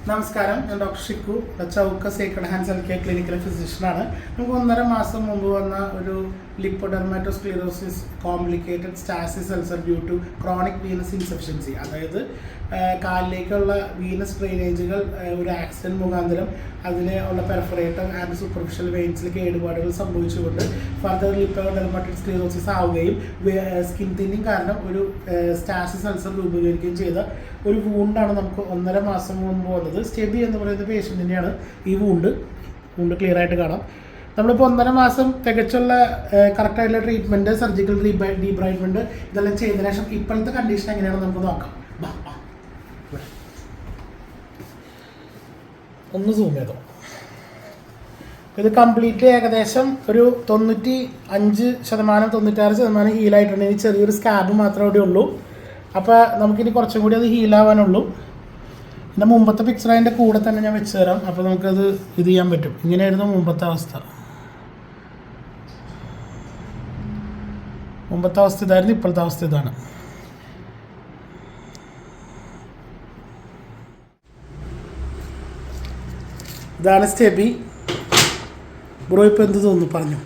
നമസ്കാരം, ഞാൻ doctor Shikku, Chowka sacred hands health care clinical ഫിസിഷ്യനാണ്. നമുക്ക് 1.5 മാസം മുമ്പ് വന്ന ഒരു lipodermatosclerosis complicated stasis ulcer due to chronic venous insufficiency, അതായത് കാലിലേക്കുള്ള വീനസ് ഡ്രെയിനേജുകൾ ഒരു ആക്സിഡൻറ്റ് മുഖാന്തരം അതിലെ ഉള്ള പെർഫറേറ്റർ ആൻഡ് സൂപ്പർഫിഷ്യൽ വെയിൻസിൽ കേടുപാടുകൾ സംഭവിച്ചുകൊണ്ട് ഫർദർ ലിപ്പോഡെർമാറ്റോസ് സ്ക്ലിറോസിസ് ആവുകയും സ്കിൻ തിന്നിങ് കാരണം ഒരു സ്റ്റാസിസ് അൾസർ രൂപീകരിക്കുകയും ചെയ്ത ഒരു വൂണ്ടാണ് നമുക്ക് 1.5 മാസം മുമ്പ് വന്നത്. സ്റ്റെബി എന്ന് പറയുന്ന പേഷ്യൻറ്റിൻ്റെയാണ് ഈ വൂണ്ട് ക്ലിയർ ആയിട്ട് കാണാം. നമ്മളിപ്പോൾ 1.5 മാസം തികച്ചുള്ള കറക്റ്റായിട്ടുള്ള ട്രീറ്റ്മെൻറ്റ്, സർജിക്കൽ ഡീബ്രൈറ്റ്മെൻറ്റ് ഇതെല്ലാം ചെയ്തതിനു ശേഷം ഇപ്പോഴത്തെ കണ്ടീഷൻ എങ്ങനെയാണെന്ന് നമുക്ക് നോക്കാം. ഒന്ന് സൂം ചെയ്തോ. ഇത് കംപ്ലീറ്റ് ഏകദേശം ഒരു 95% ഹീലായിട്ടുണ്ട്. ഇനി ചെറിയൊരു സ്കാബ് മാത്രമേ ഇവിടെ ഉള്ളൂ. അപ്പോൾ നമുക്കിനി കുറച്ചും കൂടി അത് ഹീലാവാനുള്ളൂ. പിന്നെ മുമ്പത്തെ പിക്ചർ അതിൻ്റെ കൂടെ തന്നെ ഞാൻ വെച്ച് തരാം. അപ്പോൾ നമുക്കത് ഇത് ചെയ്യാൻ പറ്റും. ഇങ്ങനെയായിരുന്നു മുമ്പത്തെ അവസ്ഥ. ഇതായിരുന്നു, ഇപ്പോഴത്തെ അവസ്ഥ ഇതാണ്. ഇതാണ് സ്റ്റെബി. ബ്രോ ഇപ്പോൾ എന്ത് തോന്നുന്നു, പറഞ്ഞു.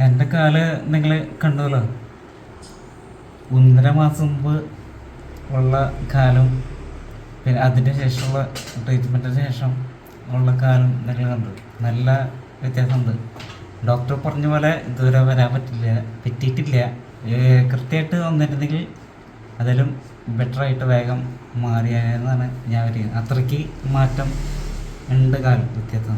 എൻ്റെ കാല് നിങ്ങൾ കണ്ടല്ലോ, 1.5 മാസം മുമ്പ് ഉള്ള കാലും പിന്നെ അതിന് ശേഷമുള്ള ട്രീറ്റ്മെൻറ്റിന് ശേഷം ഉള്ള കാലും നിങ്ങൾ കണ്ടു. നല്ല വ്യത്യാസമുണ്ട്. ഡോക്ടർ പറഞ്ഞ പോലെ ഇതുവരെ വരാൻ പറ്റിയിട്ടില്ല. കൃത്യമായിട്ട് വന്നിരുന്നെങ്കിൽ അതിലും ബെറ്ററായിട്ട് വേഗം മാറിയായെന്നാണ് ഞാൻ പറയുന്നത്. അത്രയ്ക്ക് മാറ്റം ഉണ്ട്, കാലം വ്യത്യാസം.